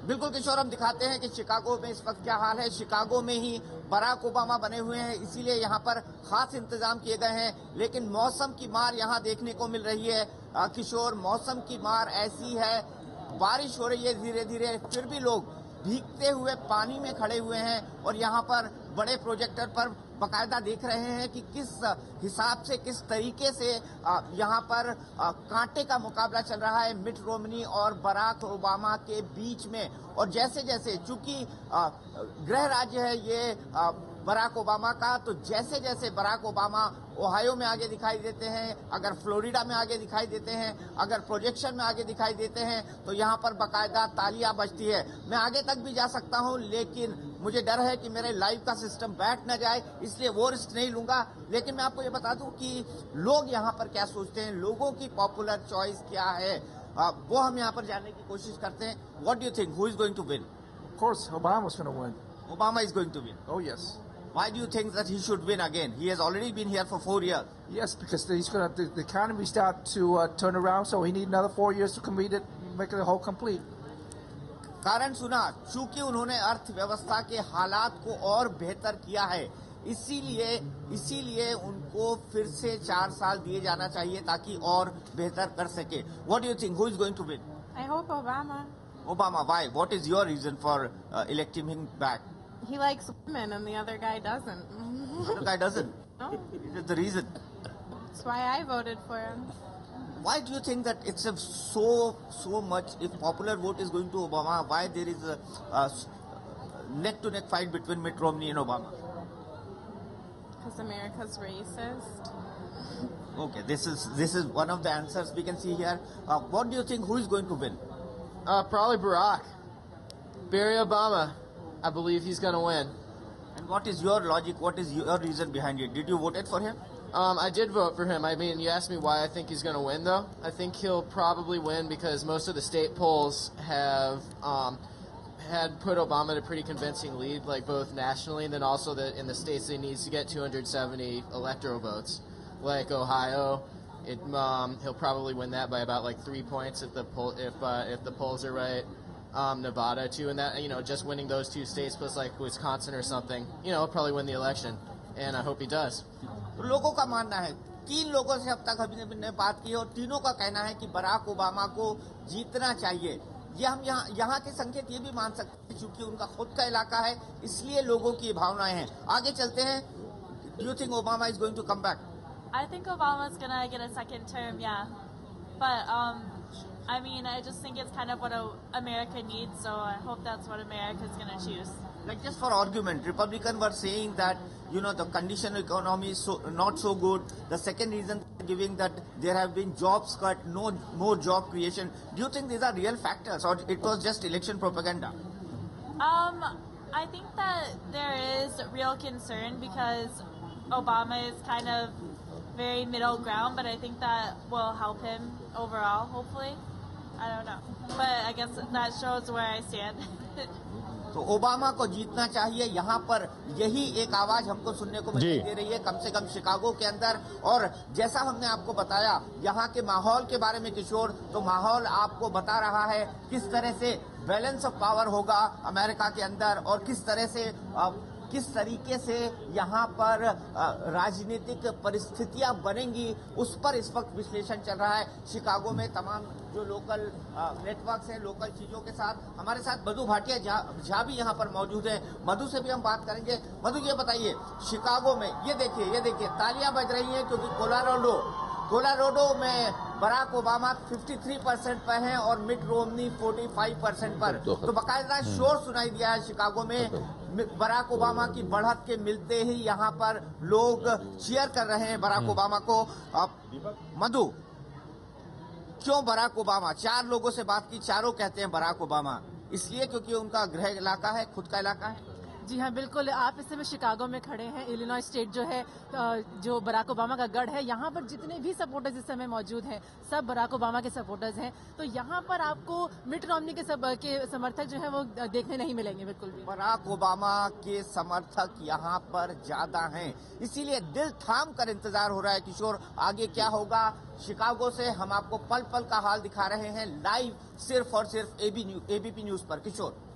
बिल्कुल किशोर, हम दिखाते हैं कि शिकागो में इस वक्त क्या हाल है। शिकागो में ही बराक ओबामा बने हुए हैं, इसीलिए यहाँ पर खास इंतजाम किए गए हैं। लेकिन मौसम की मार यहाँ देखने को मिल रही है किशोर, मौसम की मार ऐसी है, बारिश हो रही है धीरे धीरे, फिर भी लोग भीगते हुए पानी में खड़े हुए हैं और यहाँ पर बड़े प्रोजेक्टर पर बाकायदा देख रहे हैं कि किस हिसाब से, किस तरीके से यहाँ पर कांटे का मुकाबला चल रहा है मिट रोमनी और बराक ओबामा के बीच में। और जैसे जैसे, चूंकि गृह राज्य है ये बराक ओबामा का, तो जैसे जैसे बराक ओबामा ओहायो में आगे दिखाई देते हैं, अगर फ्लोरिडा में आगे दिखाई देते हैं, अगर प्रोजेक्शन में आगे दिखाई देते हैं, तो यहाँ पर बाकायदा तालियां बजती है। मैं आगे तक भी जा सकता हूँ, लेकिन मुझे डर है कि मेरे लाइव का सिस्टम बैठ न जाए, इसलिए वो रिस्क नहीं लूंगा। लेकिन मैं आपको ये बता दूं कि लोग यहाँ पर क्या सोचते हैं, लोगों की पॉपुलर चॉइस क्या है, वो हम यहाँ पर जानने की कोशिश करते हैं। What do you think, who is going to win? Of course, Obama's going to win. Obama is going to win. Oh, yes. Why do you think that he should win again? He has already been here for 4 years. Yes, because he's going to, the economy start to turn around, so he need another 4 years to complete it, make it a whole complete. कारण सुना, चूंकि उन्होंने अर्थव्यवस्था के हालात को और बेहतर किया है, इसीलिए उनको फिर से 4 साल दिए जाना चाहिए ताकि और बेहतर कर सके। What do you think? Who is going to win? I hope Obama. Obama. Why? What is your reason for electing him back? He likes women and the other guy doesn't. The guy doesn't. No, It is the reason. that's why I voted for him. Why do you think that it's so much? If popular vote is going to Obama, why there is a neck-to-neck fight between Mitt Romney and Obama? Because America's racist. Okay, this is one of the answers we can see here. What do you think? Who is going to win? Probably Barack. Barry Obama. I believe he's going to win. And what is your logic? What is your reason behind it? Did you vote for him? I did vote for him. I mean, you asked me why I think he's going to win, though. I think he'll probably win because most of the state polls have had put Obama at a pretty convincing lead, like both nationally and then also in the states that he needs to get 270 electoral votes, like Ohio. He'll probably win that by about like 3 points if the polls are right. Nevada too, and that, just winning those 2 states plus like Wisconsin or something, he'll probably win the election, and I hope he does. तो लोगों का मानना है, 3 लोगों से अब तक अभी ने बात की और तीनों का कहना है कि बराक ओबामा को जीतना चाहिए। ये हम यहाँ के संकेत ये भी मान सकते हैं, क्योंकि उनका खुद का इलाका है, इसलिए लोगों की भावनाएं हैं। आगे चलते हैं। Do you think Obama is going to come back? I think Obama's gonna get a second term, yeah. But I mean, I just think it's kind of what America needs, so I hope that's what America's gonna choose. Like, just for argument, Republicans were saying that the condition of economy is not so good. The second reason giving that there have been jobs cut, no more job creation. Do you think these are real factors, or it was just election propaganda? I think that there is real concern because Obama is kind of very middle ground, but I think that will help him overall, hopefully. I don't know, but I guess that shows where I stand. तो Obama को जीतना चाहिए, यहाँ पर यही एक आवाज हमको सुनने को दे रही है, कम से कम शिकागो के अंदर। और जैसा हमने आपको बताया यहाँ के माहौल के बारे में किशोर, तो माहौल आपको बता रहा है किस तरह से बैलेंस ऑफ पावर होगा अमेरिका के अंदर और किस तरीके से यहाँ पर राजनीतिक परिस्थितियां बनेंगी, उस पर इस वक्त विश्लेषण चल रहा है शिकागो में। तमाम जो लोकल नेटवर्क्स हैं, लोकल चीजों के साथ हमारे साथ मधु भाटिया झा भी यहाँ पर मौजूद है। मधु से भी हम बात करेंगे। मधु, ये बताइए, शिकागो में ये देखिए तालियां बज रही हैं, क्योंकि कोलोराडो में बराक ओबामा 53% पर हैं और मिट रोमनी 45% पर। तो बाकायदा शोर सुनाई दिया है शिकागो में। बराक ओबामा की बढ़त के मिलते ही यहाँ पर लोग चीयर कर रहे हैं बराक ओबामा को। मधु, क्यों बराक ओबामा? 4 लोगों से बात की, चारों कहते हैं बराक ओबामा। इसलिए क्योंकि उनका गृह इलाका है, खुद का इलाका है। जी हाँ, बिल्कुल। आप इस समय शिकागो में खड़े हैं। इलिनॉय स्टेट जो है, जो बराक ओबामा का गढ़ है, यहाँ पर जितने भी सपोर्टर्स इस समय मौजूद हैं, सब बराक ओबामा के सपोर्टर्स हैं। तो यहाँ पर आपको मिट रोमनी के समर्थक जो है वो देखने नहीं मिलेंगे बिल्कुल भी। बराक ओबामा के समर्थक यहाँ पर ज्यादा हैं, इसीलिए दिल थाम कर इंतजार हो रहा है। किशोर, आगे क्या होगा? शिकागो से हम आपको पल पल का हाल दिखा रहे हैं लाइव, सिर्फ और सिर्फ एबीपी न्यूज पर। किशोर।